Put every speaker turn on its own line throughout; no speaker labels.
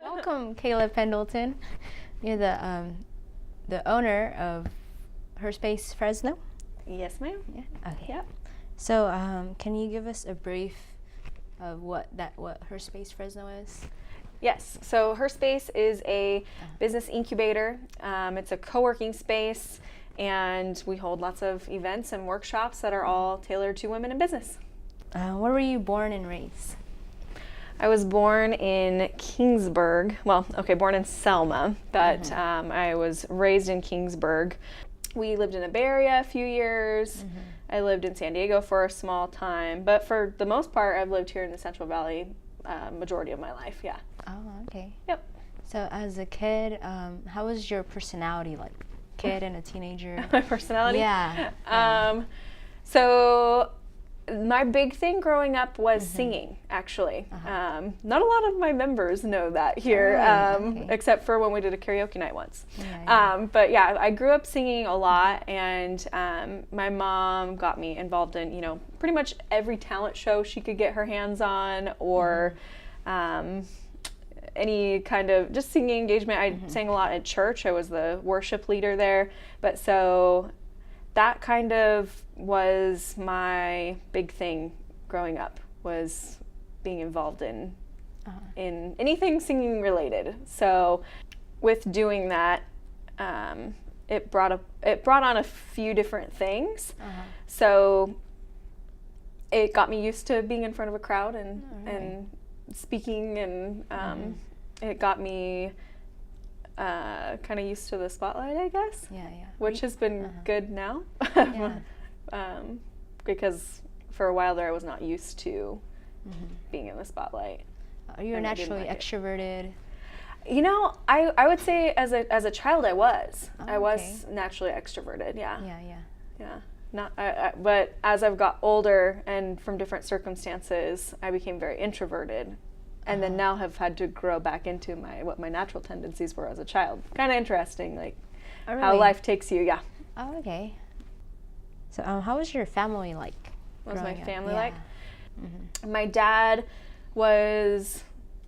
Welcome, Kayla Pendleton. You're the owner of HerSpace Fresno.
Yes, ma'am.
Yeah. Okay.
Yep.
So, can you give us a brief of what HerSpace Fresno is?
Yes. So HerSpace is a business incubator. It's a co-working space, and we hold lots of events and workshops that are all tailored to women in business.
Where were you born and raised?
I was born in Kingsburg. Born in Selma, but I was raised in Kingsburg. We lived in the Bay Area a few years. I lived in San Diego for a small time, but for the most part, I've lived here in the Central Valley majority of my life, yeah.
Oh, okay.
Yep.
So as a kid, how was your personality like? Kid and a teenager?
My personality?
Yeah.
So my big thing growing up was singing, actually. Not a lot of my members know that here, except for when we did a karaoke night once. But yeah, I grew up singing a lot, and my mom got me involved in, pretty much every talent show she could get her hands on, or any kind of just singing engagement. I sang a lot at church. I was the worship leader there. But so that kind of was my big thing growing up, was being involved in anything singing related. So with doing that, it brought on a few different things. So it got me used to being in front of a crowd and speaking, and it got me kind of used to the spotlight, I guess. Which has been good now. Because for a while there I was not used to being in the spotlight.
Are you naturally extroverted?
I would say as a child I was.
Oh,
I was naturally extroverted, yeah.
Yeah.
But as I've got older and from different circumstances, I became very introverted. And then now have had to grow back into what my natural tendencies were as a child. Kind of interesting, like how life takes you, yeah.
Oh, okay. So how was your family like?
What was my family like? My dad was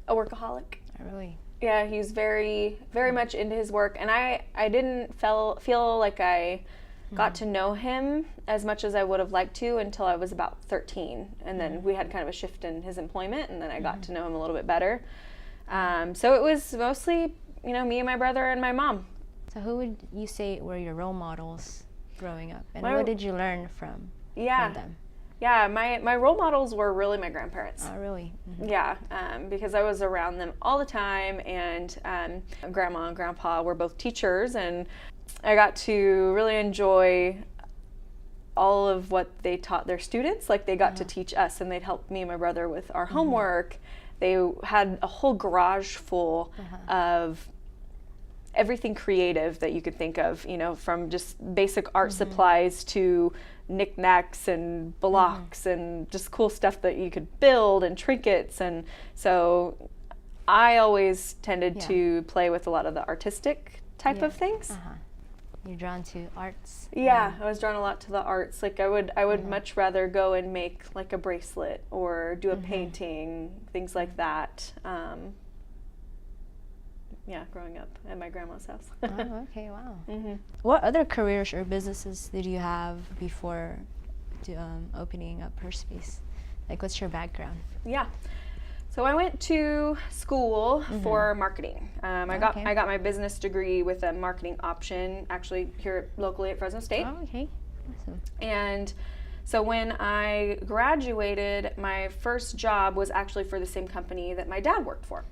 a workaholic.
Oh, really?
Yeah, he's very, very much into his work. And I didn't feel like I got to know him as much as I would have liked to until I was about 13. And then we had kind of a shift in his employment, and then I got to know him a little bit better. So it was mostly, me and my brother and my mom.
So who would you say were your role models growing up? And what did you learn from them?
Yeah, my role models were really my grandparents.
Oh, really?
Yeah, because I was around them all the time, and Grandma and Grandpa were both teachers, and I got to really enjoy all of what they taught their students. Like, they got to teach us, and they'd help me and my brother with our homework. They had a whole garage full of everything creative that you could think of, from just basic art supplies to knickknacks and blocks and just cool stuff that you could build, and trinkets. And so I always tended to play with a lot of the artistic type of things.
You're drawn to arts?
Yeah, I was drawn a lot to the arts. Like, I would much rather go and make like a bracelet or do a painting, things like that. Growing up at my grandma's house.
Oh, okay, wow. What other careers or businesses did you have before opening up HerSpace? Like, what's your background?
Yeah. So I went to school for marketing. I got my business degree with a marketing option, actually here locally at Fresno State.
Oh, okay. Awesome.
And so when I graduated, my first job was actually for the same company that my dad worked for.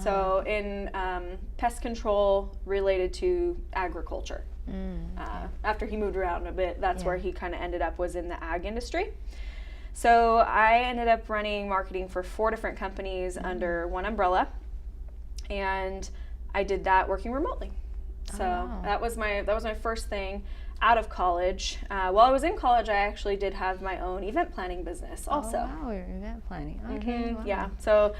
So in pest control related to agriculture. After he moved around a bit, that's where he kind of ended up, was in the ag industry. So I ended up running marketing for 4 different companies under one umbrella, and I did that working remotely. So that was my first thing out of college. While I was in college, I actually did have my own event planning business also.
Oh, wow, event planning. Okay. Wow.
Yeah. So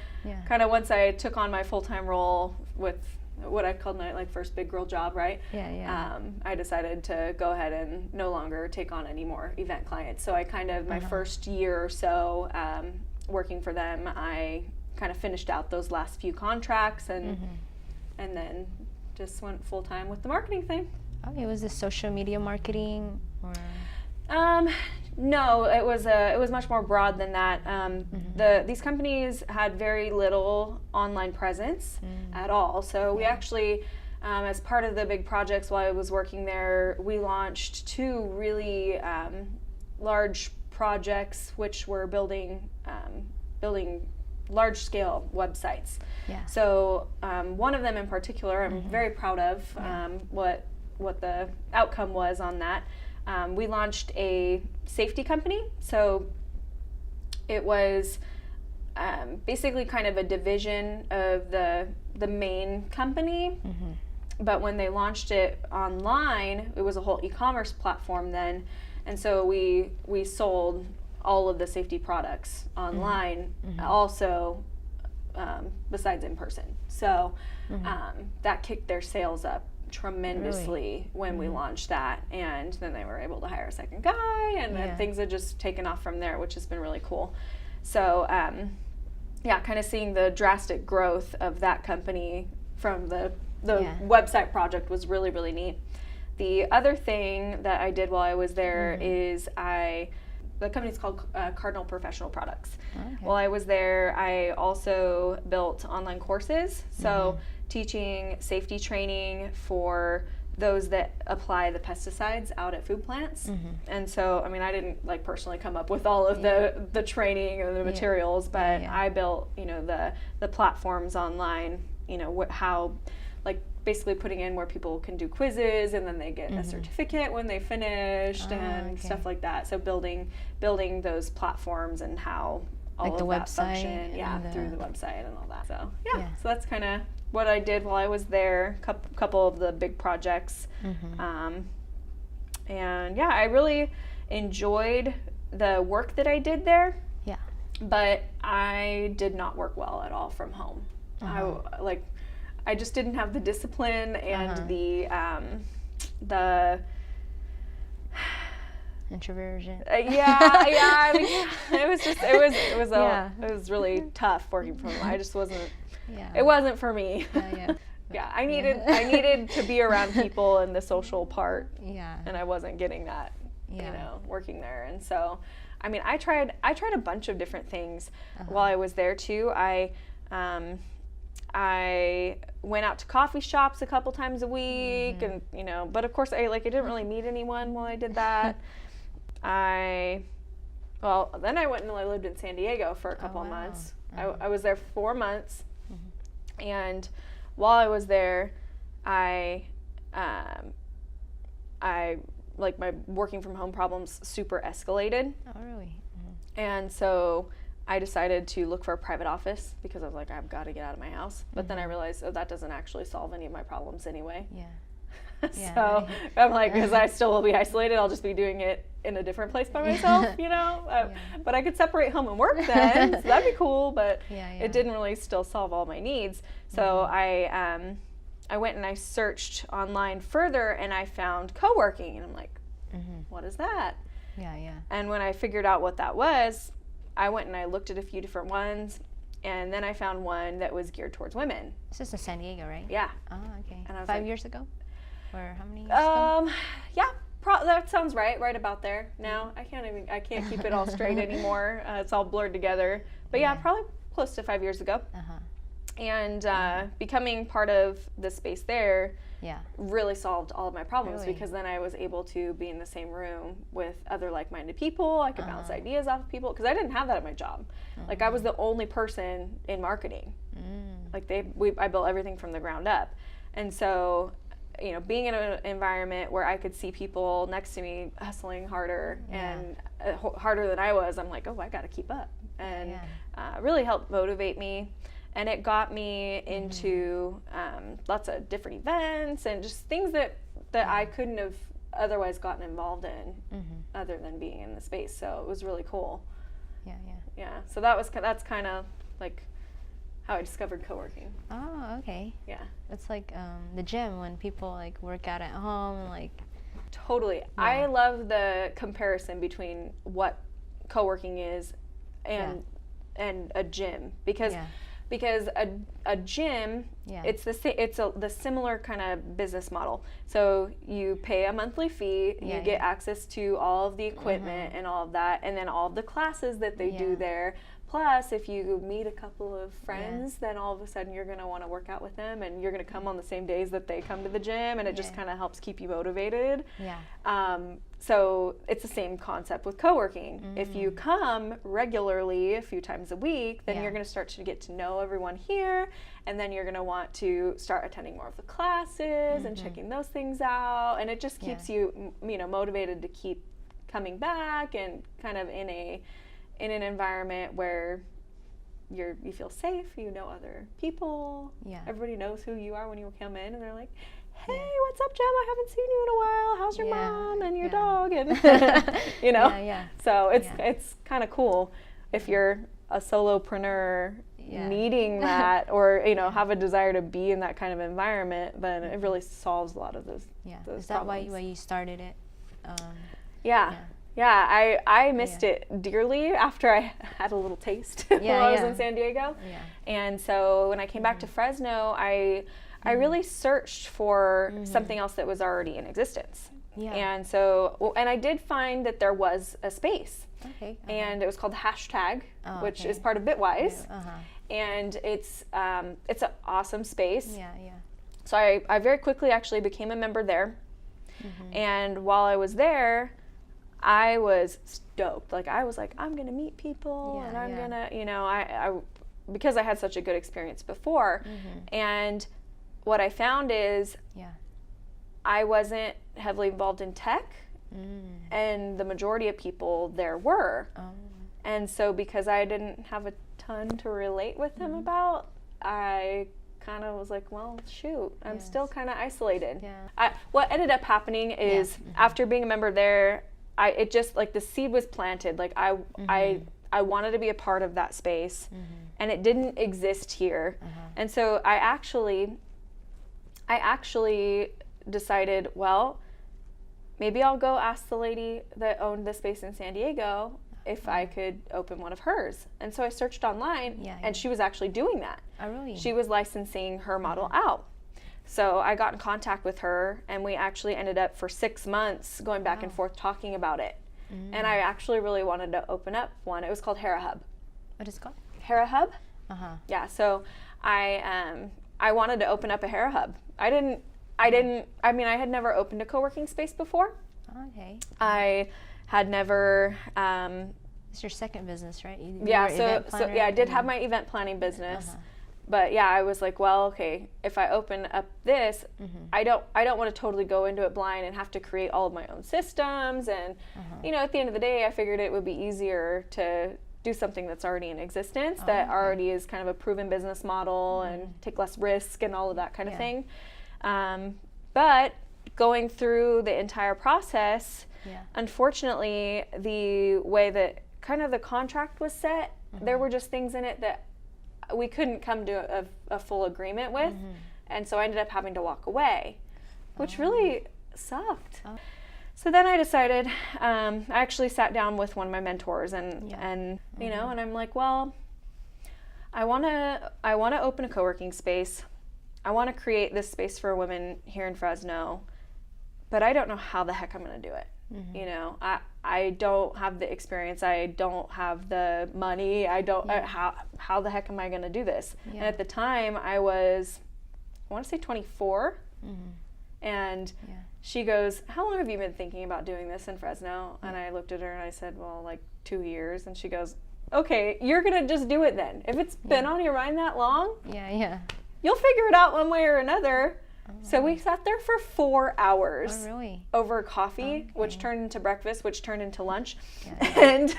kind of once I took on my full-time role with what I called my first big girl job, right? I decided to go ahead and no longer take on any more event clients. So I kind of, my first year or so working for them, I kind of finished out those last few contracts and then just went full time with the marketing thing.
Okay, was this social media marketing or?
No, it was much more broad than that. These companies had very little online presence at all. So we actually, as part of the big projects while I was working there, we launched 2 really large projects, which were building large-scale websites.
Yeah.
So one of them in particular, I'm very proud of what the outcome was on that. We launched a safety company. So it was basically kind of a division of the main company. But when they launched it online, it was a whole e-commerce platform then. And so we sold all of the safety products online also, besides in person. So that kicked their sales up tremendously when we launched that, and then they were able to hire a second guy, and then things had just taken off from there, which has been really cool. So kind of seeing the drastic growth of that company from the website project was really, really neat. The other thing that I did while I was there is the company's called Cardinal Professional Products. Okay. While I was there, I also built online courses, so teaching safety training for those that apply the pesticides out at food plants. And so, I mean, I didn't personally come up with all of the training or the materials, but I built, the platforms online, how, basically putting in where people can do quizzes and then they get a certificate when they finished and stuff like that. So building those platforms and how all of
the
that
website
function, through the website and all that. So so that's kind of what I did while I was there. Couple of the big projects, and I really enjoyed the work that I did there. Yeah, but I did not work well at all from home. I just didn't have the discipline and the
introversion.
I mean, it was really tough working from home. I just wasn't. It wasn't for me. I needed to be around people and the social part. And I wasn't getting that. Working there, and so, I mean, I tried a bunch of different things while I was there too. I went out to coffee shops a couple times a week, and but of course I didn't really meet anyone while I did that. Then I went and I lived in San Diego for a couple of months. I was there 4 months, and while I was there, my working from home problems super escalated.
Oh, really?
And so I decided to look for a private office because I was like, I've got to get out of my house. But then I realized, that doesn't actually solve any of my problems anyway. So I'm like, because I still will be isolated, I'll just be doing it in a different place by myself, But I could separate home and work then, so that'd be cool. But it didn't really still solve all my needs. So I went and I searched online further, and I found co-working, and I'm like, what is that? And when I figured out what that was, I went and I looked at a few different ones, and then I found one that was geared towards women.
This is in San Diego, right?
Yeah.
Oh, okay. And 5 years ago? Or how many years ago?
That sounds right about there now. I can't keep it all straight anymore. It's all blurred together. But probably close to 5 years ago. And becoming part of the space there really solved all of my problems, because then I was able to be in the same room with other like-minded people. I could bounce ideas off of people, because I didn't have that at my job. I was the only person in marketing. I built everything from the ground up. And so, being in an environment where I could see people next to me hustling harder and harder than I was, I'm like, I got to keep up. And really helped motivate me. And it got me into lots of different events and just things that I couldn't have otherwise gotten involved in other than being in the space. So it was really cool. So that's kind of like how I discovered co-working.
Oh, okay.
Yeah.
It's like the gym when people work out at home and
Totally. I love the comparison between what co-working is and a gym, because because a gym,
Yeah.
it's the similar kind of business model. So you pay a monthly fee, you get access to all of the equipment and all of that, and then all of the classes that they do there. Plus, if you meet a couple of friends, then all of a sudden you're going to want to work out with them, and you're going to come on the same days that they come to the gym, and it just kind of helps keep you motivated. So it's the same concept with co-working. If you come regularly a few times a week, then you're going to start to get to know everyone here, and then you're going to want to start attending more of the classes and checking those things out, and it just keeps you, motivated to keep coming back and kind of in an environment where you feel safe, you know other people. Everybody knows who you are when you come in, and they're like, hey, what's up, Jem? I haven't seen you in a while. How's your mom and your dog? And so it's kind of cool if you're a solopreneur needing that, or have a desire to be in that kind of environment. Then it really solves a lot of those. Those
Is that
problems.
why you started it?
I missed it dearly after I had a little taste while I was in San Diego. And so when I came back to Fresno, I really searched for something else that was already in existence. And so, and I did find that there was a space. And it was called Hashtag, which is part of Bitwise. And it's an awesome space. So I very quickly actually became a member there. And while I was there, I was stoked. I was like, I'm going to meet people, and I'm going to, I because I had such a good experience before. And what I found is I wasn't heavily involved in tech, and the majority of people there were. And so because I didn't have a ton to relate with them about, I kind of was like, well, shoot, I'm still kind of isolated. What ended up happening is after being a member there, it just the seed was planted. I wanted to be a part of that space, and it didn't exist here. And so I actually decided, well, maybe I'll go ask the lady that owned the space in San Diego if I could open one of hers. And so I searched online, and she was actually doing that.
Oh, really?
She was licensing her model out. So I got in contact with her, and we actually ended up for 6 months going back and forth talking about it. And I actually really wanted to open up one. It was called HerHub.
What is it called?
HerHub? Yeah, so I wanted to open up a HerHub. I had never opened a co-working space before. I had never
it's your second business, right?
I did have my event planning business. But I was like, well, okay, if I open up this, I don't want to totally go into it blind and have to create all of my own systems. And at the end of the day, I figured it would be easier to do something that's already in existence, that already is kind of a proven business model, and take less risk and all of that kind of thing. But going through the entire process, unfortunately, the way that kind of the contract was set, there were just things in it that we couldn't come to a full agreement with. And so I ended up having to walk away, which really sucked. So then I decided, I actually sat down with one of my mentors, and and I'm like, well, I want to open a co-working space. I want to create this space for women here in Fresno, but I don't know how the heck I'm going to do it. I don't have the experience. I don't have the money. I don't, how the heck am I going to do this? And at the time I want to say 24. And she goes, how long have you been thinking about doing this in Fresno? And I looked at her and I said, well, 2 years. And she goes, okay, you're going to just do it then. If it's been on your mind that long, you'll figure it out one way or another. So we sat there for 4 hours over coffee, which turned into breakfast, which turned into lunch. And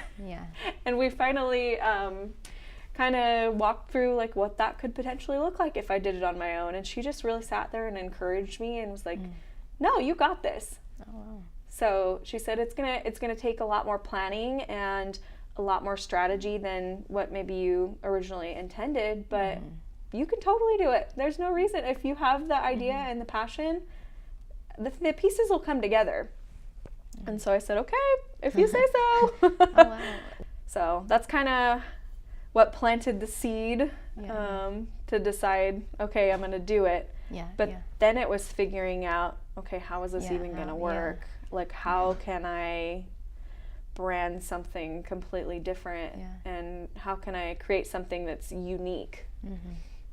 we finally kind of walked through what that could potentially look like if I did it on my own. And she just really sat there and encouraged me and was like, no, you got this. So she said it's gonna take a lot more planning and a lot more strategy than what maybe you originally intended, but you can totally do it. There's no reason. If you have the idea and the passion, the pieces will come together. And so I said, okay, if you say so. So that's kind of what planted the seed to decide, okay, I'm going to do it.
Yeah.
But then it was figuring out, okay, how is this even going to work? Like, how can I brand something completely different? And how can I create something that's unique?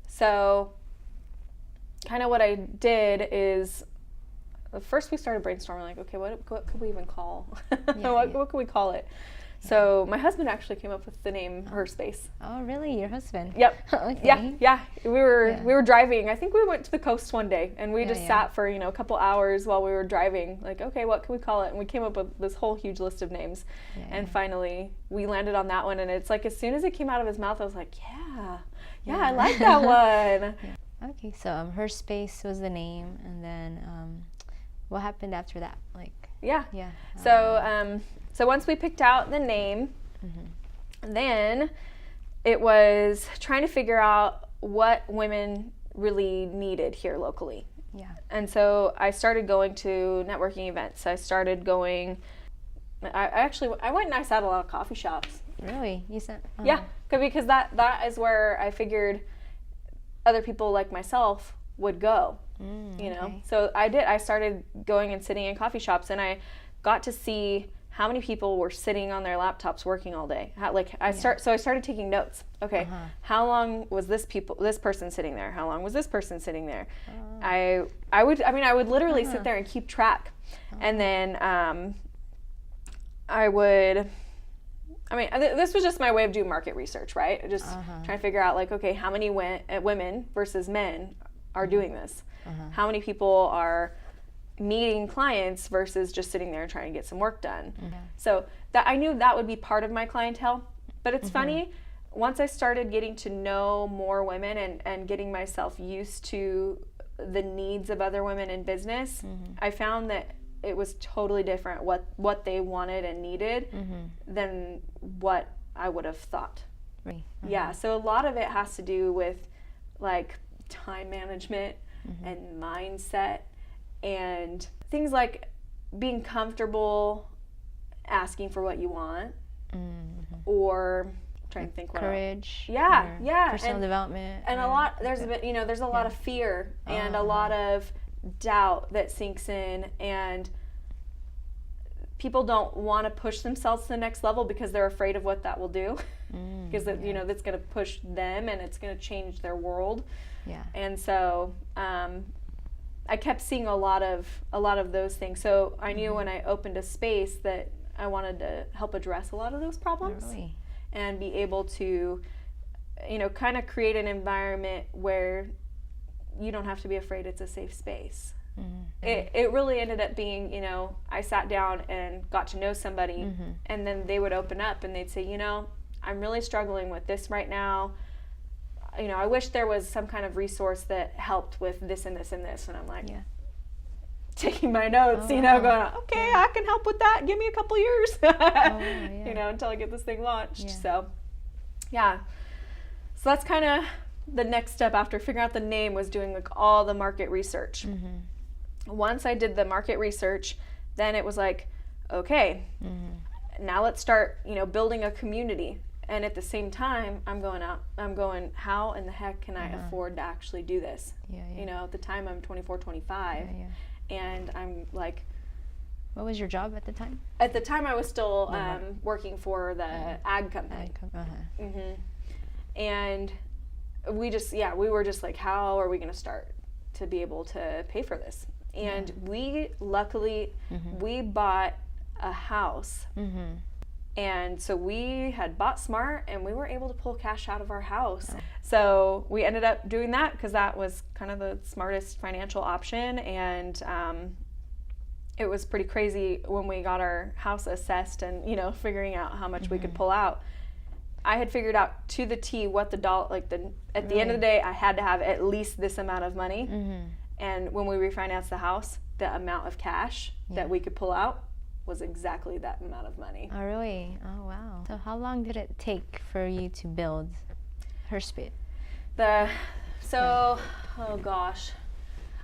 So kind of what I did is, first we started brainstorming, like, okay, what could we even call? What could we call it? So my husband actually came up with the name HerSpace.
Oh, really? Your husband?
Yep.
Okay.
Yeah. We were driving. I think we went to the coast one day, and we just sat for a couple hours while we were driving. Like, okay, what can we call it? And we came up with this whole huge list of names. And finally, we landed on that one. And it's like, as soon as it came out of his mouth, I was like, yeah, I like that one.
Okay, so HerSpace was the name, and then what happened after that?
So once we picked out the name, then it was trying to figure out what women really needed here locally.
Yeah.
And so I started going to networking events. I started going, I went and I sat at a lot of coffee shops.
Really? You said?
Yeah, because that is where I figured other people like myself would go,
Okay.
So I started going and sitting in coffee shops, and I got to see how many people were sitting on their laptops working all day. So I started taking notes. Okay, how long was this person sitting there? How long was this person sitting there? I would literally sit there and keep track. And then this was just my way of doing market research, right? Just trying to figure out, like, okay, how many women versus men are doing this? How many people are meeting clients versus just sitting there and trying to get some work done? So that I knew that would be part of my clientele. But it's funny, once I started getting to know more women and getting myself used to the needs of other women in business, I found that it was totally different what they wanted and needed than what I would have thought.
Right.
Yeah, so a lot of it has to do with, like, time management and mindset, and things like being comfortable asking for what you want, or trying to think what
courage.
Yeah.
Personal development.
And a lot, there's a lot of fear and a lot of doubt that sinks in, and people don't want to push themselves to the next level because they're afraid of what that will do, because that's going to push them and it's going to change their world.
Yeah.
And so I kept seeing a lot of those things. So I knew when I opened a space that I wanted to help address a lot of those problems.
Really?
And be able to, kind of create an environment where you don't have to be afraid. It's a safe space. It really ended up being, I sat down and got to know somebody, and then they would open up and they'd say, I'm really struggling with this right now. I wish there was some kind of resource that helped with this and this and this. And I'm like, taking my notes, going, okay, I can help with that. Give me a couple years, until I get this thing launched. So, So that's kind of the next step after figuring out the name, was doing, like, all the market research. Once I did the market research, then it was like, okay, now let's start, building a community. And at the same time, I'm going, how in the heck can I afford to actually do this? At the time I'm 24, 25. And I'm like...
What was your job at the time?
At the time I was still working for the ag company. And we were just like, how are we going to start to be able to pay for this? And we luckily, we bought a house. And so we had bought smart, and we were able to pull cash out of our house. So we ended up doing that because that was kind of the smartest financial option. And it was pretty crazy when we got our house assessed and, figuring out how much we could pull out. I had figured out to the T what the at the end of the day, I had to have at least this amount of money. And when we refinanced the house, the amount of cash that we could pull out was exactly that amount of money.
Oh, really? Oh, wow. So how long did it take for you to build HerSpace?
Oh gosh.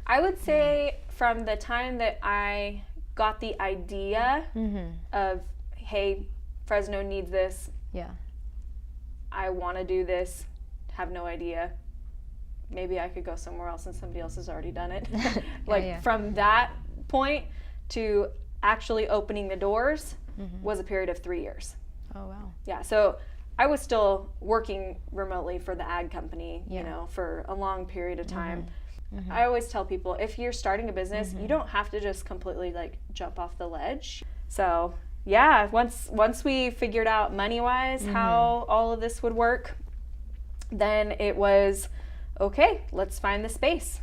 I would say from the time that I got the idea of, hey, Fresno needs this. I want to do this, have no idea. Maybe I could go somewhere else and somebody else has already done it. From that point to actually opening the doors was a period of 3 years.
Oh, wow.
Yeah, so I was still working remotely for the ag company, you know, for a long period of time. I always tell people, if you're starting a business, you don't have to just completely like jump off the ledge. So yeah, once we figured out money-wise how all of this would work, then it was, okay, let's find the space.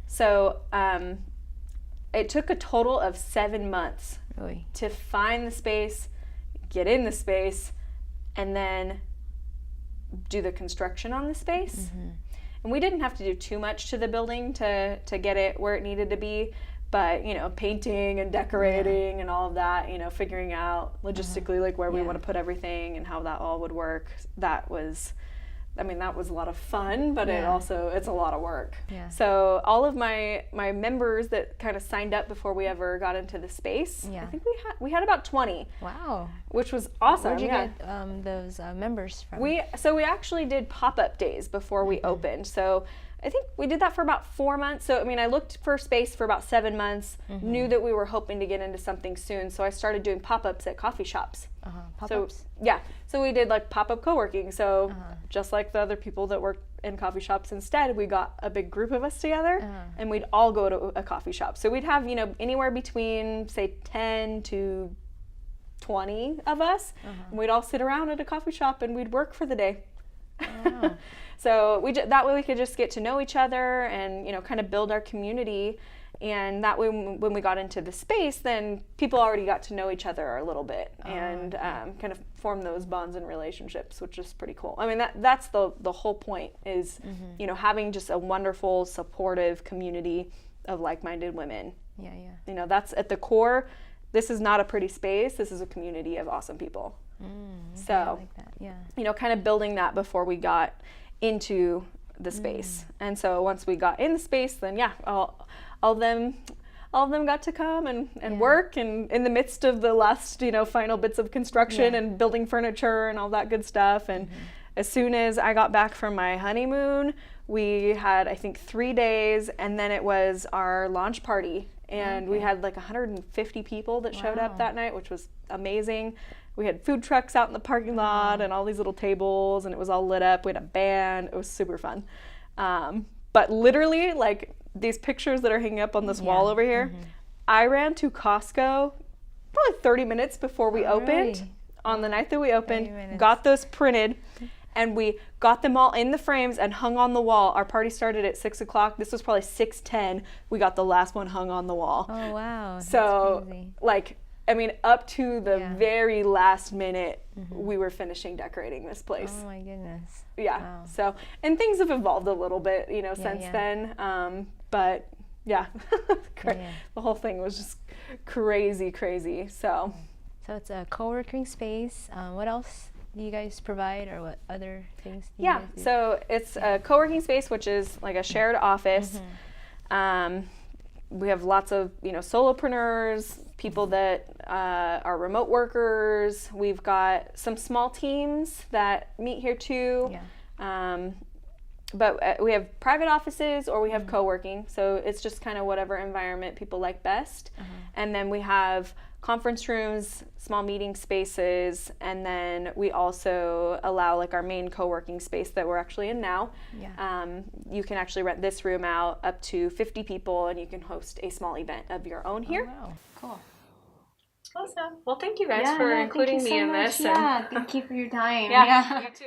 So it took a total of 7 months to find the space, get in the space, and then do the construction on the space. And we didn't have to do too much to the building to get it where it needed to be, but, you know, painting and decorating and all of that, you know, figuring out logistically like where we want to put everything and how that all would work, that was a lot of fun, but it's a lot of work. So all of my members that kind of signed up before we ever got into the space, I think we had about 20.
Wow.
Which was awesome.
Where'd you get those members from?
We actually did pop-up days before we opened. So I think we did that for about 4 months. So, I mean, I looked for space for about 7 months, knew that we were hoping to get into something soon. So I started doing pop-ups at coffee shops.
Pop-ups?
So we did like pop-up co-working. So just like the other people that work in coffee shops, instead we got a big group of us together and we'd all go to a coffee shop. So we'd have, you know, anywhere between say 10 to 20 of us, and we'd all sit around at a coffee shop and we'd work for the day.
Wow.
So that way we could just get to know each other and, you know, kind of build our community. And that way when we got into the space, then people already got to know each other a little bit and kind of form those bonds and relationships, which is pretty cool. I mean, that's the whole point is, you know, having just a wonderful, supportive community of like-minded women.
Yeah.
You know, that's at the core. This is not a pretty space. This is a community of awesome people. So,
I like that. Yeah.
You know, kind of building that before we got into the space. And so once we got in the space, then all of them got to come and work, and in the midst of the last, you know, final bits of construction and building furniture and all that good stuff. And as soon as I got back from my honeymoon, we had, I think, 3 days, and then it was our launch party. And we had like 150 people that showed up that night, which was amazing. We had food trucks out in the parking lot and all these little tables, and it was all lit up. We had a band. It was super fun. But literally, like, these pictures that are hanging up on this wall over here, I ran to Costco probably 30 minutes before we opened. On the night that we opened, got those printed, and we got them all in the frames and hung on the wall. Our party started at 6 o'clock. This was probably 6:10. We got the last one hung on the wall.
Oh, wow.
So,
that's crazy.
like, I mean, up to the very last minute, we were finishing decorating this place.
Oh, my goodness.
Yeah.
Wow.
So, and things have evolved a little bit, you know, since then. But yeah, the whole thing was just crazy. So
it's a co-working space. What else do you guys provide, or what other things do you guys do?
So it's a co-working space, which is like a shared office. We have lots of, you know, solopreneurs, people that are remote workers. We've got some small teams that meet here too. But we have private offices or we have co-working. So it's just kind of whatever environment people like best. And then we have conference rooms, small meeting spaces, and then we also allow like our main co-working space that we're actually in now. You can actually rent this room out up to 50 people, and you can host a small event of your own here.
Oh, wow. Cool.
Awesome. Well, thank you guys for including me in this.
Yeah, thank you for your time.
You too.